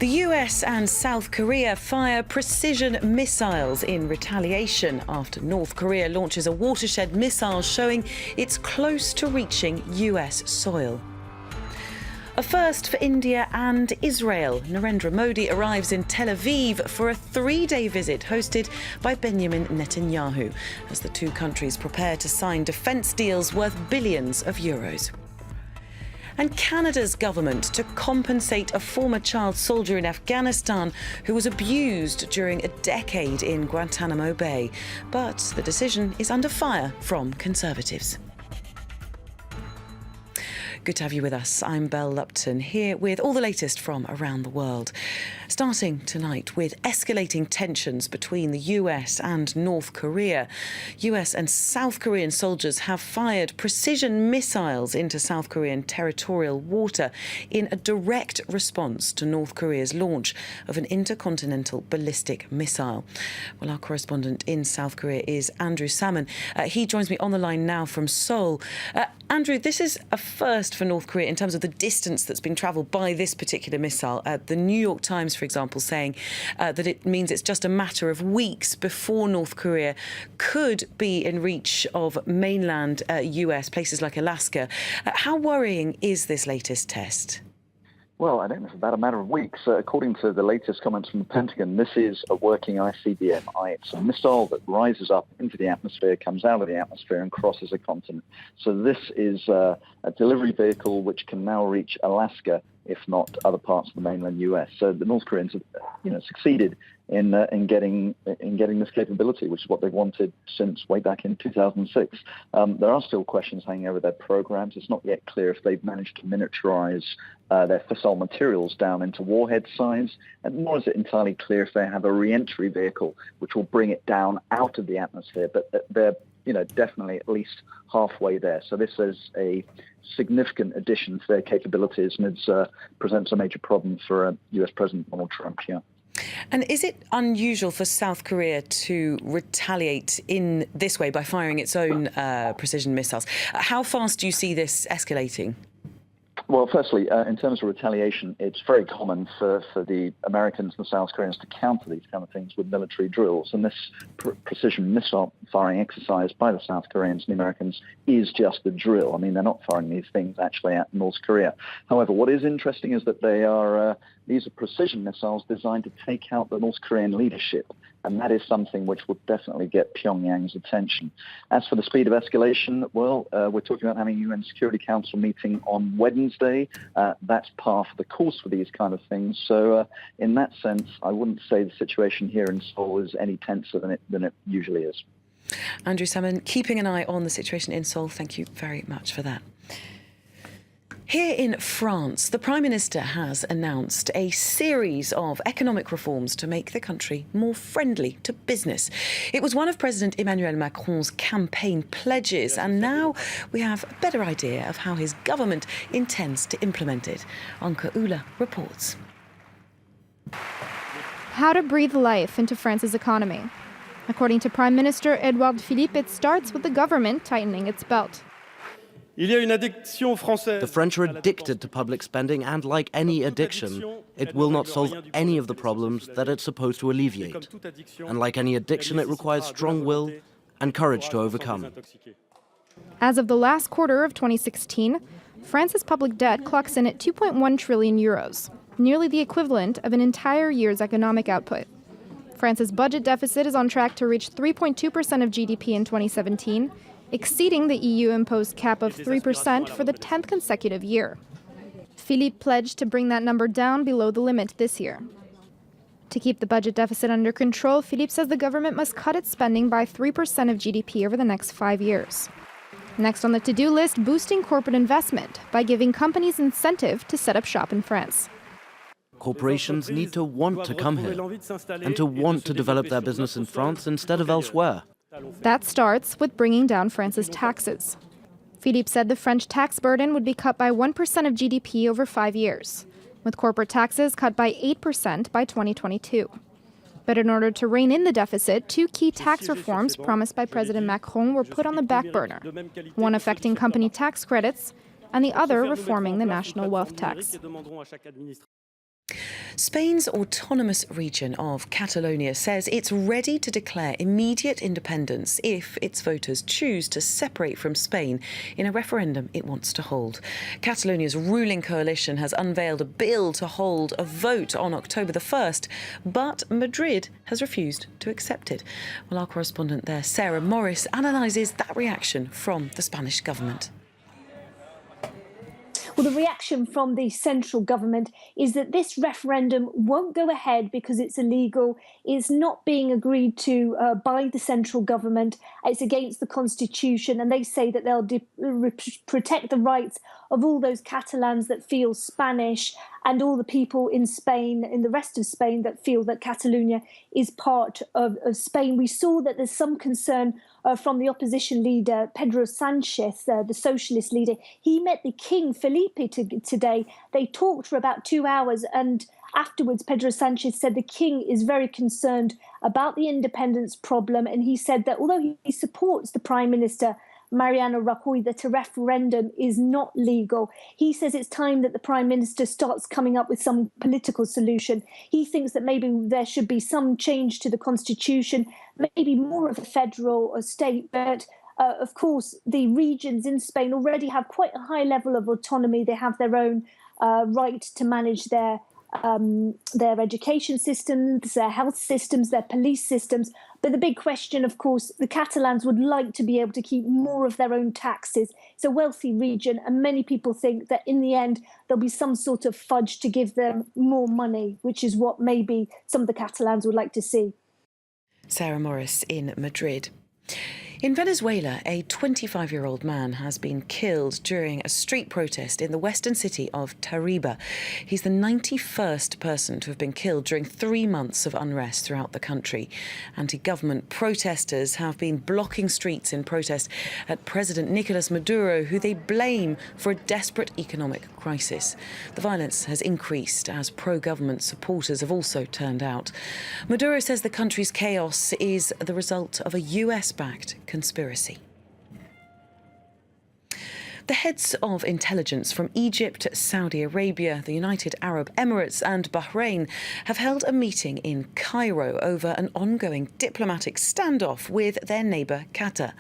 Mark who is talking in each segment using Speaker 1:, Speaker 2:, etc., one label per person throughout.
Speaker 1: The US and South Korea fire precision missiles in retaliation after North Korea launches a watershed missile showing it's close to reaching US soil. A first for India and Israel. Narendra Modi arrives in Tel Aviv for a 3-day visit hosted by Benjamin Netanyahu as the two countries prepare to sign defence deals worth billions of euros. And Canada's government to compensate a former child soldier in Afghanistan who was abused during a decade in Guantanamo Bay. But the decision is under fire from Conservatives. Good to have you with us. I'm Belle Lupton, here with all the latest from around the world. Starting tonight with escalating tensions between the US and North Korea. US and South Korean soldiers have fired precision missiles into South Korean territorial water in a direct response to North Korea's launch of an intercontinental ballistic missile. Well, our correspondent in South Korea is Andrew Salmon. He joins me on the line now from Seoul. Andrew, this is a first for North Korea in terms of the distance that's been travelled by this particular missile. The New York Times, for example, saying that it means it's just a matter of weeks before North Korea could be in reach of mainland US, places like Alaska. How worrying is this latest test?
Speaker 2: Well, I don't know, it's about a matter of weeks. According to the latest comments from the Pentagon, this is a working ICBM. It's a missile that rises up into the atmosphere, comes out of the atmosphere and crosses a continent. So this is a delivery vehicle which can now reach Alaska, if not other parts of the mainland US. So the North Koreans have, succeeded in getting this capability, which is what they've wanted since way back in 2006. There are still questions hanging over their programs. It's not yet clear if they've managed to miniaturize their fissile materials down into warhead size, and nor is it entirely clear if they have a re-entry vehicle which will bring it down out of the atmosphere. But they're definitely at least halfway there. So this is a significant addition to their capabilities, and it presents a major problem for US President Donald Trump here.
Speaker 1: And is it unusual for South Korea to retaliate in this way by firing its own precision missiles? How fast do you see this escalating?
Speaker 2: Well, firstly, in terms of retaliation, it's very common for the Americans and the South Koreans to counter these kind of things with military drills. And this precision missile firing exercise by the South Koreans and the Americans is just a drill. I mean, they're not firing these things actually at North Korea. However, what is interesting is that these are precision missiles designed to take out the North Korean leadership. And that is something which will definitely get Pyongyang's attention. As for the speed of escalation, well, we're talking about having a UN Security Council meeting on Wednesday. That's par for the course for these kind of things. So in that sense, I wouldn't say the situation here in Seoul is any tenser than it usually is.
Speaker 1: Andrew Salmon, keeping an eye on the situation in Seoul. Thank you very much for that. Here in France, the Prime Minister has announced a series of economic reforms to make the country more friendly to business. It was one of President Emmanuel Macron's campaign pledges, and now we have a better idea of how his government intends to implement it. Anke Ula reports.
Speaker 3: How to breathe life into France's economy. According to Prime Minister Edouard Philippe, it starts with the government tightening its belt.
Speaker 4: The French are addicted to public spending, and like any addiction, it will not solve any of the problems that it's supposed to alleviate. And like any addiction, it requires strong will and courage to overcome.
Speaker 3: As of the last quarter of 2016, France's public debt clocks in at 2.1 trillion euros, nearly the equivalent of an entire year's economic output. France's budget deficit is on track to reach 3.2% of GDP in 2017, exceeding the EU-imposed cap of 3% for the 10th consecutive year. Philippe pledged to bring that number down below the limit this year. To keep the budget deficit under control, Philippe says the government must cut its spending by 3% of GDP over the next 5 years. Next on the to-do list, boosting corporate investment by giving companies incentive to set up shop in France.
Speaker 4: Corporations need to want to come here and to want to develop their business in France instead of elsewhere.
Speaker 3: That starts with bringing down France's taxes. Philippe said the French tax burden would be cut by 1% of GDP over 5 years, with corporate taxes cut by 8% by 2022. But in order to rein in the deficit, 2 key tax reforms promised by President Macron were put on the back burner, one affecting company tax credits and the other reforming the national wealth tax.
Speaker 1: Spain's autonomous region of Catalonia says it's ready to declare immediate independence if its voters choose to separate from Spain in a referendum it wants to hold. Catalonia's ruling coalition has unveiled a bill to hold a vote on October the 1st, but Madrid has refused to accept it. Well, our correspondent there, Sarah Morris, analyses that reaction from the Spanish government.
Speaker 5: Well, the reaction from the central government is that this referendum won't go ahead because it's illegal. It's not being agreed to by the central government. It's against the constitution. And they say that they'll protect the rights of all those Catalans that feel Spanish and all the people in Spain, in the rest of Spain, that feel that Catalonia is part of Spain. We saw that there's some concern from the opposition leader, Pedro Sanchez, the socialist leader. He met the King, Felipe, today. They talked for about 2 hours, and afterwards, Pedro Sanchez said the King is very concerned about the independence problem, and he said that although he supports the Prime Minister, Mariano Rajoy, that a referendum is not legal. He says it's time that the Prime Minister starts coming up with some political solution. He thinks that maybe there should be some change to the constitution, maybe more of a federal or state, but of course, the regions in Spain already have quite a high level of autonomy. They have their own right to manage their education systems, their health systems, their police systems. But the big question, of course, the Catalans would like to be able to keep more of their own taxes. It's a wealthy region, and many people think that in the end, there'll be some sort of fudge to give them more money, which is what maybe some of the Catalans would like to see.
Speaker 1: Sarah Morris in Madrid. In Venezuela, a 25-year-old man has been killed during a street protest in the western city of Tariba. He's the 91st person to have been killed during 3 months of unrest throughout the country. Anti-government protesters have been blocking streets in protest at President Nicolas Maduro, who they blame for a desperate economic crisis. The violence has increased as pro-government supporters have also turned out. Maduro says the country's chaos is the result of a US-backed conspiracy. The heads of intelligence from Egypt, Saudi Arabia, the United Arab Emirates and Bahrain have held a meeting in Cairo over an ongoing diplomatic standoff with their neighbour Qatar.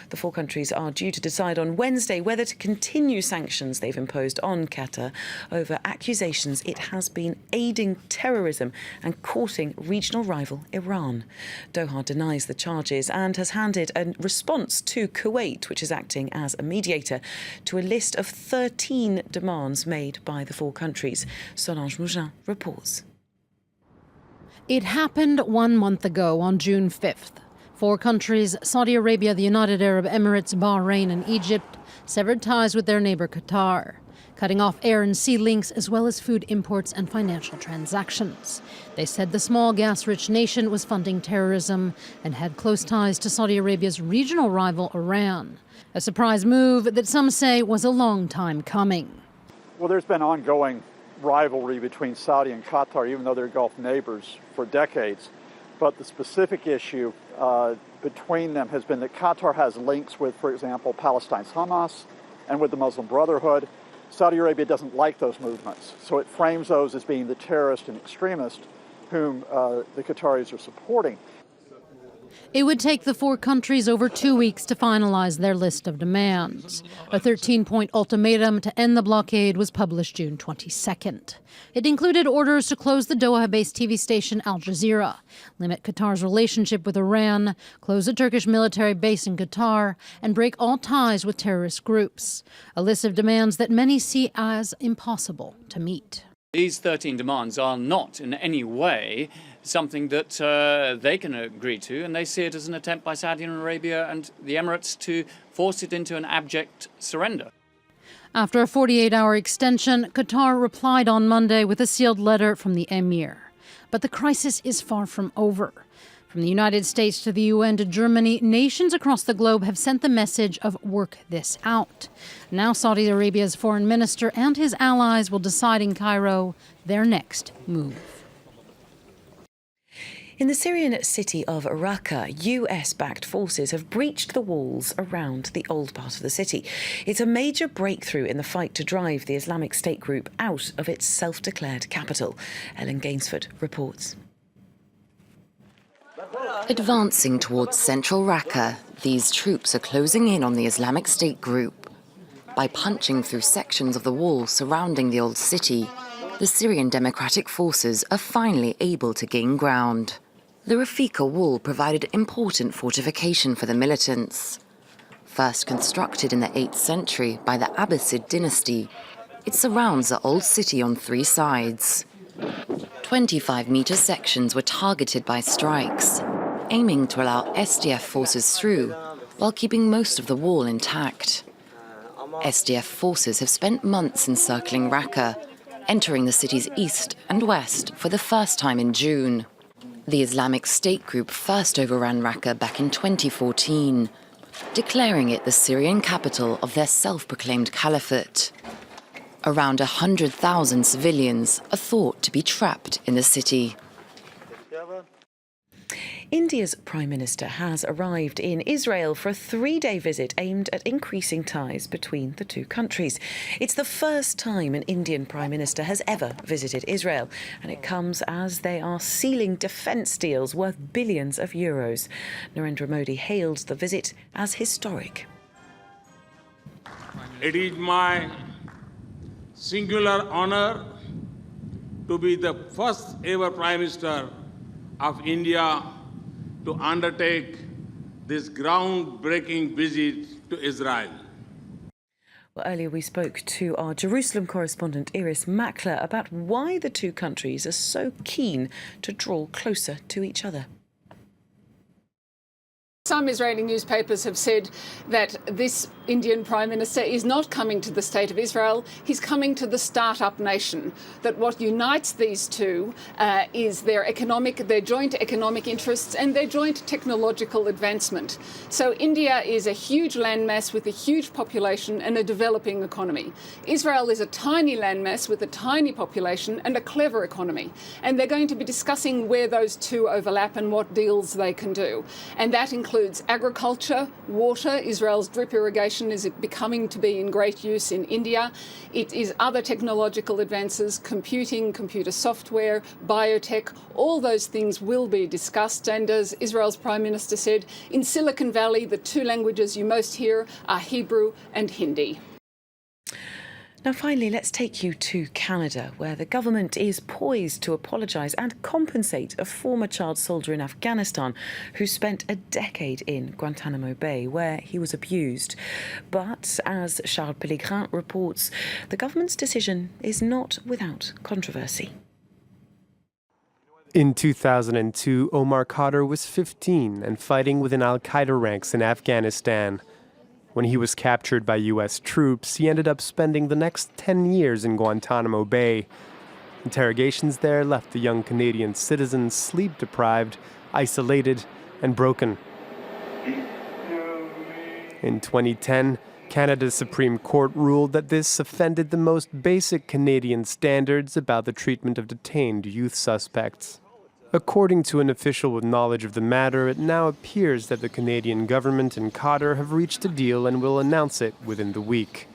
Speaker 1: The four countries are due to decide on Wednesday whether to continue sanctions they've imposed on Qatar over accusations it has been aiding terrorism and courting regional rival Iran. Doha denies the charges and has handed a response to Kuwait, which is acting as a mediator, to a list of 13 demands made by the four countries. Solange Mougin reports.
Speaker 6: It happened 1 month ago on June 5th. Four countries, Saudi Arabia, the United Arab Emirates, Bahrain and Egypt, severed ties with their neighbour Qatar, cutting off air and sea links as well as food imports and financial transactions. They said the small gas-rich nation was funding terrorism and had close ties to Saudi Arabia's regional rival Iran. A surprise move that some say was a long time coming.
Speaker 7: Well, there's been ongoing rivalry between Saudi and Qatar, even though they're Gulf neighbors, for decades. But the specific issue between them has been that Qatar has links with, for example, Palestine's Hamas and with the Muslim Brotherhood. Saudi Arabia doesn't like those movements, so it frames those as being the terrorists and extremists whom the Qataris are supporting.
Speaker 6: It would take the four countries over 2 weeks to finalize their list of demands. A 13-point ultimatum to end the blockade was published June 22nd. It included orders to close the Doha-based TV station Al Jazeera, limit Qatar's relationship with Iran, close a Turkish military base in Qatar, and break all ties with terrorist groups. A list of demands that many see as impossible to meet.
Speaker 8: These 13 demands are not in any way something that they can agree to, and they see it as an attempt by Saudi Arabia and the Emirates to force it into an abject surrender.
Speaker 6: After a 48-hour extension, Qatar replied on Monday with a sealed letter from the emir. But the crisis is far from over. From the United States to the UN to Germany, nations across the globe have sent the message of work this out. Now Saudi Arabia's foreign minister and his allies will decide in Cairo their next move.
Speaker 1: In the Syrian city of Raqqa, US-backed forces have breached the walls around the old part of the city. It's a major breakthrough in the fight to drive the Islamic State group out of its self-declared capital. Ellen Gainsford reports.
Speaker 9: Advancing towards central Raqqa, these troops are closing in on the Islamic State group. By punching through sections of the wall surrounding the old city, the Syrian Democratic Forces are finally able to gain ground. The Rafika wall provided important fortification for the militants. First constructed in the 8th century by the Abbasid dynasty, it surrounds the old city on 3 sides. 25-meter sections were targeted by strikes, aiming to allow SDF forces through while keeping most of the wall intact. SDF forces have spent months encircling Raqqa, entering the city's east and west for the first time in June. The Islamic State group first overran Raqqa back in 2014, declaring it the Syrian capital of their self-proclaimed caliphate. Around 100,000 civilians are thought to be trapped in the city.
Speaker 1: India's Prime Minister has arrived in Israel for a 3-day visit aimed at increasing ties between the two countries. It's the first time an Indian Prime Minister has ever visited Israel, and it comes as they are sealing defence deals worth billions of euros. Narendra Modi hailed the visit as historic.
Speaker 10: It is my singular honour to be the first ever Prime Minister of India to undertake this groundbreaking visit to Israel.
Speaker 1: Well, earlier we spoke to our Jerusalem correspondent Iris Makler about why the two countries are so keen to draw closer to each other.
Speaker 11: Some Israeli newspapers have said that this Indian Prime Minister is not coming to the State of Israel, he's coming to the start-up nation. That what unites these two is their joint economic interests and their joint technological advancement. So India is a huge landmass with a huge population and a developing economy. Israel is a tiny landmass with a tiny population and a clever economy. And they're going to be discussing where those two overlap and what deals they can do. And that includes agriculture, water. Israel's drip irrigation is becoming to be in great use in India. It is other technological advances, computing, computer software, biotech. All those things will be discussed. And as Israel's Prime Minister said, in Silicon Valley, the two languages you most hear are Hebrew and Hindi.
Speaker 1: Now, finally, let's take you to Canada, where the government is poised to apologise and compensate a former child soldier in Afghanistan who spent a decade in Guantanamo Bay, where he was abused. But as Charles Pellegrin reports, the government's decision is not without controversy.
Speaker 12: In 2002, Omar Khadr was 15 and fighting within al-Qaeda ranks in Afghanistan. When he was captured by U.S. troops, he ended up spending the next 10 years in Guantanamo Bay. Interrogations there left the young Canadian citizen sleep-deprived, isolated, and broken. In 2010, Canada's Supreme Court ruled that this offended the most basic Canadian standards about the treatment of detained youth suspects. According to an official with knowledge of the matter, it now appears that the Canadian government and Khadr have reached a deal and will announce it within the week.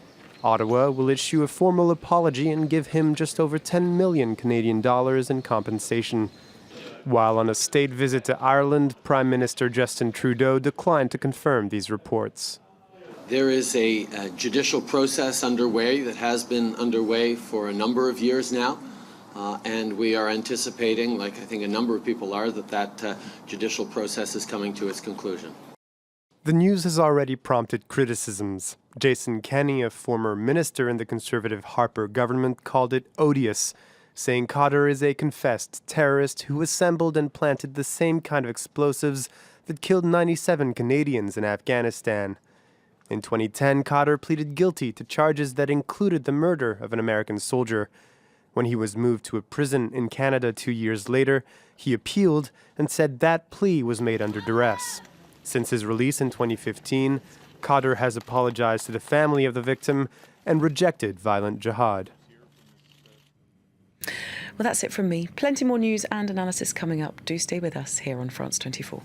Speaker 12: Ottawa will issue a formal apology and give him just over 10 million Canadian dollars in compensation. While on a state visit to Ireland, Prime Minister Justin Trudeau declined to confirm these reports.
Speaker 13: There is a judicial process underway that has been underway for a number of years now. And we are anticipating, like I think a number of people are, that judicial process is coming to its conclusion.
Speaker 12: The news has already prompted criticisms. Jason Kenney, a former minister in the Conservative Harper government, called it odious, saying Khadr is a confessed terrorist who assembled and planted the same kind of explosives that killed 97 Canadians in Afghanistan. In 2010, Khadr pleaded guilty to charges that included the murder of an American soldier. When he was moved to a prison in Canada 2 years later, he appealed and said that plea was made under duress. Since his release in 2015, Khadr has apologized to the family of the victim and rejected violent jihad.
Speaker 1: Well, that's it from me. Plenty more news and analysis coming up. Do stay with us here on France 24.